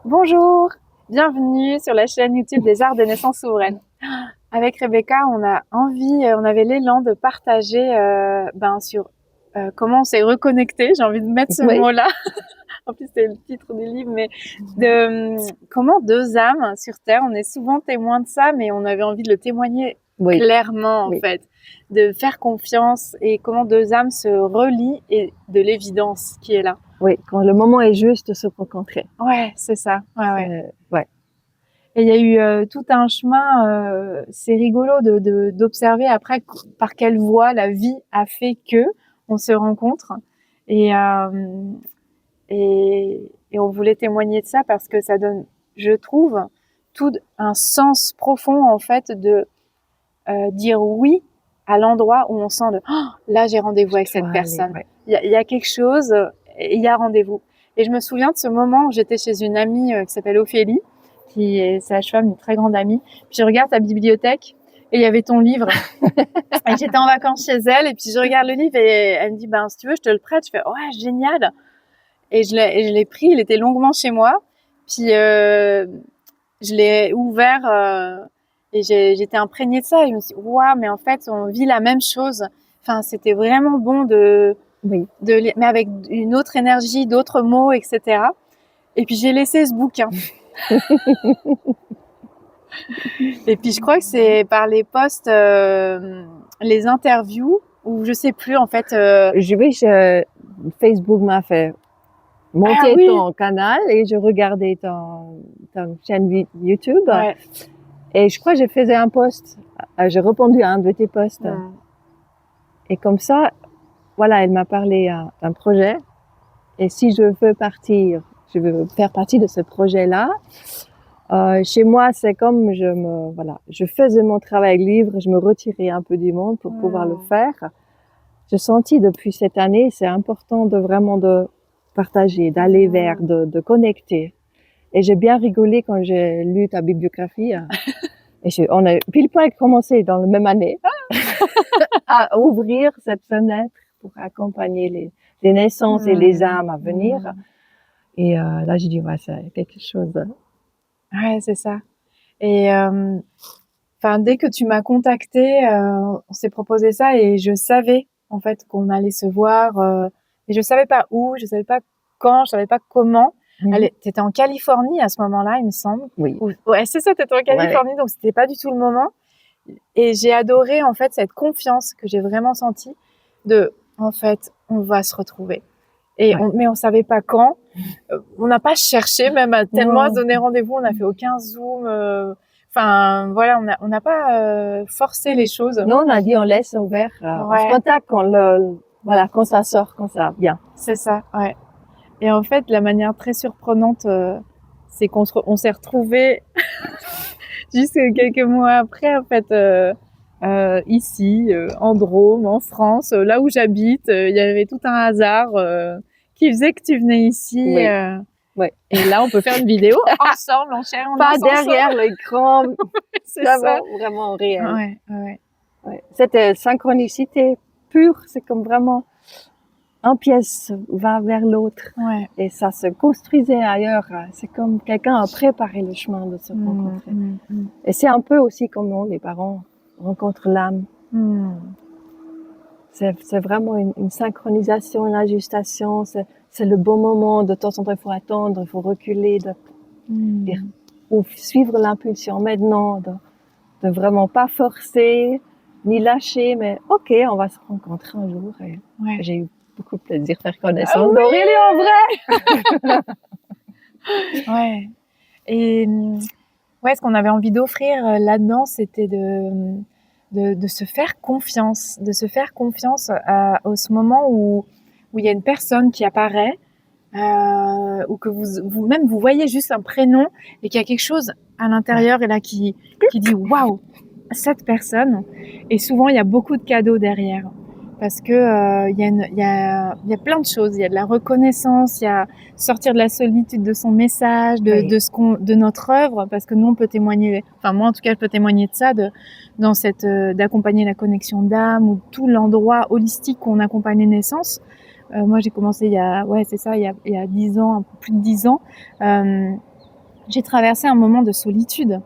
Bonjour, bienvenue sur la chaîne YouTube des Arts de Naissance Souveraine. Avec Rebecca, on avait l'élan de partager sur comment on s'est reconnecté. J'ai envie de mettre ce Oui, mot-là. En plus, c'est le titre du livre, mais comment deux âmes sur Terre. On est souvent témoins de ça, mais on avait envie de le témoigner oui, clairement en oui, fait, de faire confiance et comment deux âmes se relient et de l'évidence qui est là. oui. Quand le moment est juste de se rencontrer. Ouais, c'est ça. Ouais. Ouais. Et il y a eu tout un chemin, c'est rigolo d'observer après par quelle voie la vie a fait que on se rencontre. Et, euh, et on voulait témoigner de ça parce que ça donne, je trouve, tout un sens profond en fait de dire oui à l'endroit où on sent de oh, là j'ai rendez-vous avec Je cette dois aller, personne. ouais. Il y a quelque chose, il y a rendez-vous. Et je me souviens de ce moment où j'étais chez une amie qui s'appelle Ophélie, qui est sage-femme, une très grande amie. Puis je regarde ta bibliothèque et il y avait ton livre. Et j'étais en vacances chez elle et puis je regarde le livre et elle me dit ben si tu veux je te le prête. Je fais ouais génial. Et je l'ai pris, il était longuement chez moi. Puis je l'ai ouvert et j'étais imprégnée de ça. Et je me suis dit, waouh, mais en fait, on vit la même chose. Enfin, c'était vraiment bon Oui. mais avec une autre énergie, d'autres mots, etc. Et puis j'ai laissé ce bouquin. Et puis je crois que c'est par les posts, les interviews, ou je sais plus en fait. Facebook m'a fait Ah monter oui, ton canal et je regardais ton chaîne YouTube. ouais. Et je crois que je faisais un post. J'ai répondu à un de tes posts. Hmm. Et comme ça, voilà, elle m'a parlé d'un projet. Et si je veux partir, je veux faire partie de ce projet-là. Chez moi, c'est comme je faisais mon travail libre, je me retirais un peu du monde pour pouvoir le Hmm. faire. J'ai senti depuis cette année, c'est important de vraiment de partager, d'aller vers, Hmm. de connecter. Et j'ai bien rigolé quand j'ai lu ta bibliographie. Et on a pile poil commencé dans la même année à ouvrir cette fenêtre pour accompagner les naissances et les Hmm. âmes à venir. Hmm. Et là, j'ai dit, ouais, c'est quelque chose. Ouais, c'est ça. Et enfin, dès que tu m'as contacté, on s'est proposé ça et je savais en fait qu'on allait se voir. Mais je savais pas où, je savais pas quand, je savais pas comment. Mhm. T'étais en Californie à ce moment-là, il me semble. Oui, Ouais, c'est ça, t'étais en ouais, Californie, donc c'était pas du tout le moment. Et j'ai adoré en fait cette confiance que j'ai vraiment sentie de, en fait, on va se retrouver. ouais. Mais on savait pas quand. On n'a pas cherché même à tellement à se Non, donner rendez-vous. On a fait aucun zoom. Enfin, voilà, on n'a pas forcé les choses. non, on a dit on laisse ouvert, on se Ouais, contacte voilà, quand ça sort, quand ça vient. c'est ça. Ouais. Et en fait, la manière très surprenante, c'est on s'est retrouvés juste quelques mois après, en fait, ici, en Drôme, en France, là où j'habite. Il y avait tout un hasard qui faisait que tu venais ici. Oui, oui. Et là, on peut faire une vidéo ensemble, en chair et en Pas os ensemble. derrière l'écran, C'est ça. vraiment, vraiment réel. Ouais, ouais. Ouais. C'était synchronicité pure, c'est comme vraiment un pièce va vers l'autre Ouais. et ça se construisait ailleurs. C'est comme quelqu'un a préparé le chemin de se Mmh, rencontrer. mmh, mmh. Et c'est un peu aussi comme nous, les parents rencontrent l'âme. Mmh. C'est vraiment une synchronisation, une ajustation. C'est le bon moment. De temps en temps, il faut attendre, il faut reculer, Mmh. ou suivre l'impulsion maintenant, de vraiment pas forcer, ni lâcher, mais ok, on va se rencontrer un jour. Et Ouais. j'ai eu beaucoup de plaisir de faire Ah connaissance oui! d'Aurélie en vrai. Ouais. Et ouais, ce qu'on avait envie d'offrir là-dedans, c'était de se faire confiance, de se faire confiance au ce moment où il y a une personne qui apparaît, ou que vous-même vous voyez juste un prénom et qu'il y a quelque chose à l'intérieur et là qui dit waouh, cette personne. Et souvent, il y a beaucoup de cadeaux derrière. Parce que il y a plein de choses. Il y a de la reconnaissance, il y a sortir de la solitude de son message, Oui, de notre œuvre, parce que nous on peut témoigner. Enfin moi en tout cas je peux témoigner de ça, dans cette d'accompagner la connexion d'âme ou tout l'endroit holistique qu'on accompagne les naissances. Moi j'ai commencé il y a 10 ans, un peu plus de 10 ans. Euh, j'ai traversé un moment de solitude.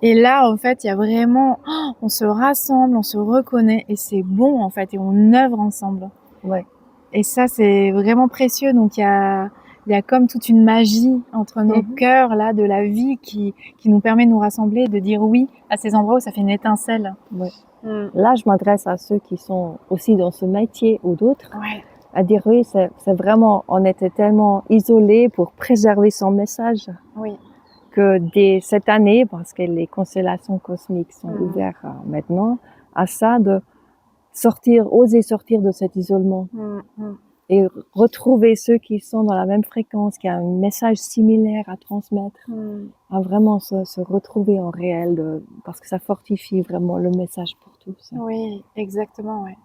Et là, en fait, il y a vraiment, on se rassemble, on se reconnaît et c'est bon, en fait, et on œuvre ensemble. Ouais. Et ça, c'est vraiment précieux. Donc, il y a comme toute une magie entre nos cœurs, là, de la vie qui nous permet de nous rassembler, de dire oui à ces endroits où ça fait une étincelle. Ouais. Là, je m'adresse à ceux qui sont aussi dans ce métier ou d'autres. Ouais. À dire oui, c'est vraiment, on était tellement isolés pour préserver son message. Oui. Que dès cette année, parce que les constellations cosmiques sont ouvertes maintenant, à ça de oser sortir de cet isolement et retrouver ceux qui sont dans la même fréquence, qui ont un message similaire à transmettre, à vraiment se retrouver en réel, parce que ça fortifie vraiment le message pour tous. Oui, exactement, ouais.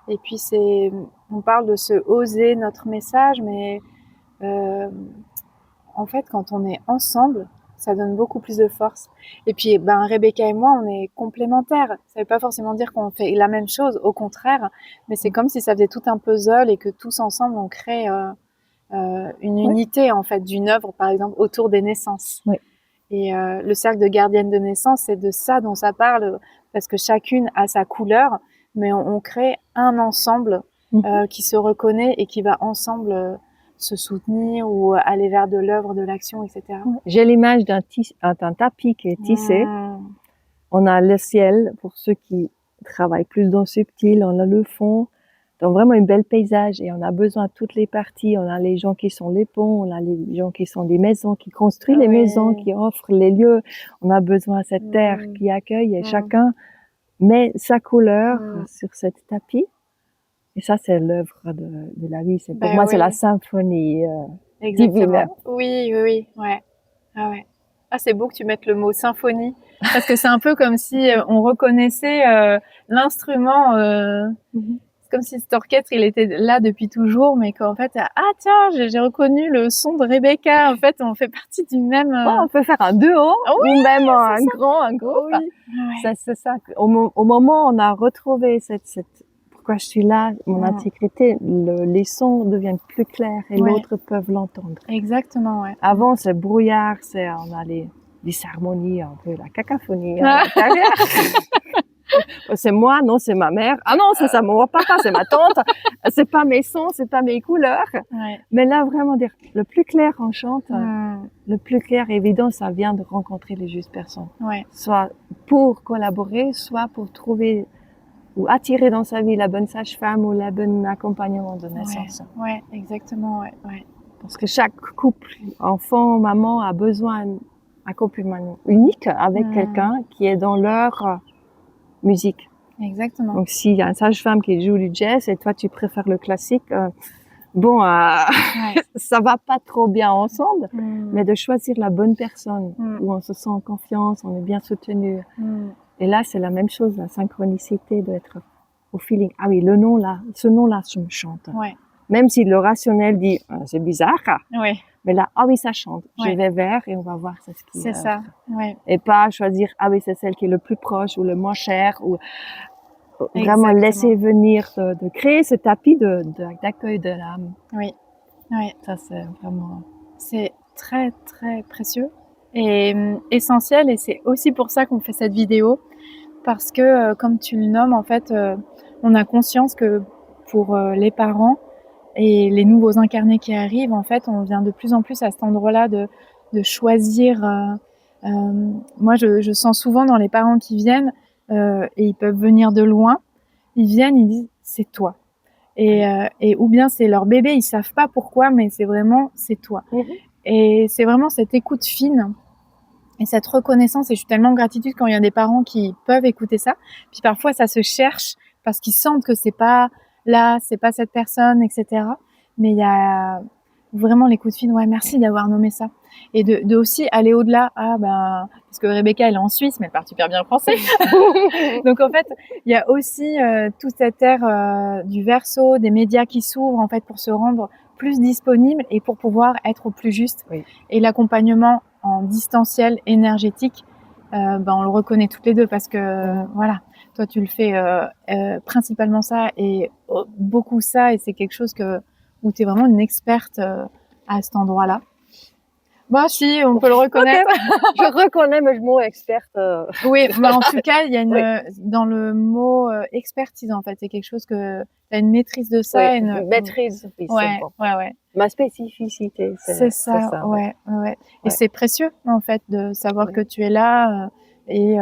Et puis on parle de se oser notre message, mais en fait, quand on est ensemble, ça donne beaucoup plus de force. Et puis, Rebecca et moi, on est complémentaires. Ça veut pas forcément dire qu'on fait la même chose, au contraire, mais c'est comme si ça faisait tout un puzzle et que tous ensemble, on crée une unité, en fait, d'une œuvre, par exemple, autour des naissances. Oui. Et le cercle de gardienne de naissance, c'est de ça dont ça parle, parce que chacune a sa couleur, mais on crée un ensemble qui se reconnaît et qui va ensemble se soutenir ou aller vers de l'œuvre, de l'action, etc. J'ai l'image d'un tapis qui est tissé. On a le ciel, pour ceux qui travaillent plus dans le subtil, on a le fond. Donc vraiment un bel paysage et on a besoin de toutes les parties. On a les gens qui sont les ponts, on a les gens qui sont des maisons, qui construisent les maisons, qui offrent les lieux. On a besoin de cette terre qui accueille et chacun met sa couleur sur cette tapis. Et ça, c'est l'œuvre de la vie. Pour moi, c'est la symphonie divine. Oui, ouais. Ah ouais. Ah, c'est beau que tu mettes le mot symphonie, parce que c'est un peu comme si on reconnaissait l'instrument. C'est comme si cet orchestre, il était là depuis toujours, mais qu'en fait, ah tiens, j'ai reconnu le son de Rebecca. En fait, on fait partie du même. On peut faire un duo, ou même un groupe. Oui. C'est ça. Au moment où on a retrouvé pourquoi je suis là, mon intégrité, les sons deviennent plus clairs et l'autre peuvent l'entendre. Exactement, ouais. Avant, c'est brouillard, on a les harmonies, un peu la cacophonie à l'intérieur. C'est moi, non, c'est ma mère. Ah non, c'est ça, mon papa, c'est ma tante. C'est pas mes sons, c'est pas mes couleurs. Ouais. Mais là, vraiment dire, le plus clair on chante, le plus clair évident, ça vient de rencontrer les justes personnes. Ouais. Soit pour collaborer, soit pour trouver ou attirer dans sa vie la bonne sage-femme ou la bonne accompagnement de naissance. Ouais, exactement, ouais. Parce que chaque couple, enfant, maman, a besoin d'un accompagnement unique avec quelqu'un qui est dans leur musique. Exactement. Donc, s'il y a une sage-femme qui joue du jazz et toi, tu préfères le classique, ça va pas trop bien ensemble, mais de choisir la bonne personne où on se sent en confiance, on est bien soutenu. Et là, c'est la même chose, la synchronicité d'être au feeling. Ah oui, ce nom-là, je me chante. Ouais. Même si le rationnel dit, c'est bizarre. Ouais. Mais là, ah oui, ça chante. Je vais vers et on va voir ce qui c'est ça. Ouais. Et pas choisir, ah oui, c'est celle qui est le plus proche ou le moins cher ou vraiment laisser venir de créer ce tapis d'accueil de l'âme. Oui. Ça, c'est vraiment... C'est très, très précieux et essentiel, et c'est aussi pour ça qu'on fait cette vidéo, parce que, comme tu le nommes, en fait, on a conscience que pour les parents et les nouveaux incarnés qui arrivent, en fait, on vient de plus en plus à cet endroit-là de choisir. Moi, je sens souvent dans les parents qui viennent, et ils peuvent venir de loin, ils viennent, ils disent « c'est toi ». Et ou bien c'est leur bébé, ils savent pas pourquoi, mais c'est vraiment c'est toi. Et c'est vraiment cette écoute fine et cette reconnaissance. Et je suis tellement en gratitude quand il y a des parents qui peuvent écouter ça. Puis parfois ça se cherche parce qu'ils sentent que c'est pas là, c'est pas cette personne, etc. Mais il y a vraiment l'écoute fine. Ouais, merci d'avoir nommé ça. Et de aussi aller au-delà. Parce que Rebecca, elle est en Suisse, mais elle parle super bien français. Donc en fait, il y a aussi toute cette ère du Verseau, des médias qui s'ouvrent en fait pour se rendre plus disponible et pour pouvoir être au plus juste. Oui. Et l'accompagnement en distanciel énergétique, on le reconnaît toutes les deux parce que voilà, toi tu le fais principalement ça et beaucoup ça, et c'est quelque chose où tu es vraiment une experte à cet endroit-là. Bah si, on peut le reconnaître. Je reconnais, mais je mot experte. Oui, mais en tout cas, il y a Oui. dans le mot expertise, en fait, c'est quelque chose que tu as une maîtrise de ça. Oui, Une, maîtrise, oui, c'est ouais, bon. ouais. Ma spécificité, C'est c'est ça, ça, ouais. Et Ouais. c'est précieux, en fait, de savoir Oui. que tu es là. Et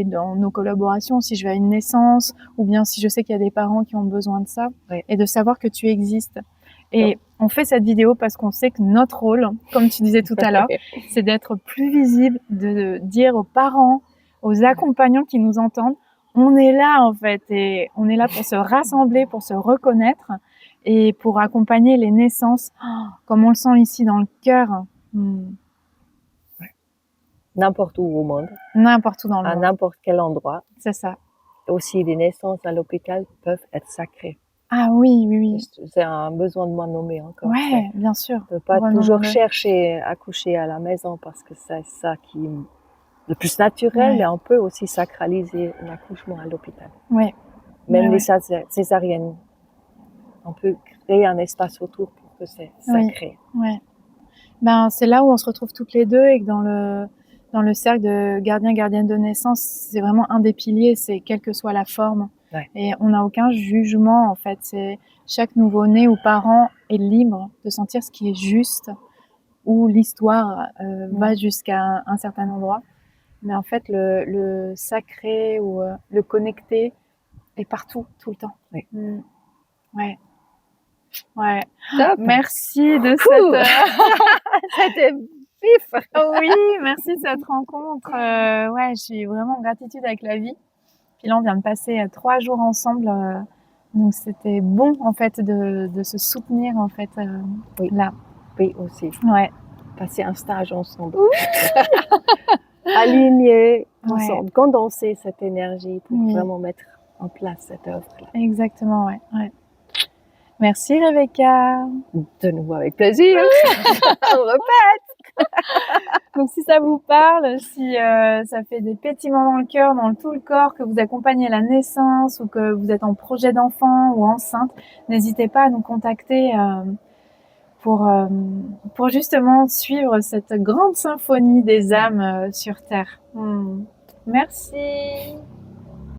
dans nos collaborations, si je vais à une naissance, ou bien si je sais qu'il y a des parents qui ont besoin de ça, Oui. et de savoir que tu existes. Et on fait cette vidéo parce qu'on sait que notre rôle, comme tu disais tout à l'heure, c'est d'être plus visible, de dire aux parents, aux accompagnants qui nous entendent, on est là en fait, et on est là pour se rassembler, pour se reconnaître, et pour accompagner les naissances, comme on le sent ici dans le cœur, N'importe où au monde, n'importe où dans le à monde. n'importe quel endroit. C'est ça. Aussi, les naissances à l'hôpital peuvent être sacrées. Ah oui. C'est un besoin de moi nommer encore. Ouais, bien sûr. De pas Renommons-le. toujours chercher à accoucher à la maison parce que c'est ça qui est le plus naturel, Ouais. mais on peut aussi sacraliser l'accouchement à l'hôpital. Ouais. Même Ouais, les césariennes, on peut créer un espace autour pour que c'est sacré. Ouais. Ben, c'est là où on se retrouve toutes les deux, et que dans le cercle de gardiens-gardiennes de naissance, c'est vraiment un des piliers, c'est quelle que soit la forme. Ouais. Et on n'a aucun jugement, en fait. C'est chaque nouveau-né ou parent est libre de sentir ce qui est juste, où l'histoire va jusqu'à un certain endroit. Mais en fait, le sacré ou le connecté est partout, tout le temps. Oui. Ouais. Top. Merci de cette... C'était vif. Oui, merci de cette rencontre. Ouais, je suis vraiment en gratitude avec la vie. Puis là, on vient de passer 3 jours ensemble. Donc, c'était bon, en fait, de se soutenir, en fait, Oui. là. Oui, aussi. Ouais. Passer un stage ensemble. Aligner ensemble, condenser cette énergie pour vraiment mettre en place cette œuvre-là. Exactement, ouais. Merci, Rebecca. De nouveau avec plaisir. On répète. Donc, si ça vous parle, si ça fait des pétillements dans le cœur, dans tout le corps, que vous accompagnez la naissance, ou que vous êtes en projet d'enfant ou enceinte, n'hésitez pas à nous contacter pour justement suivre cette grande symphonie des âmes sur Terre. Merci.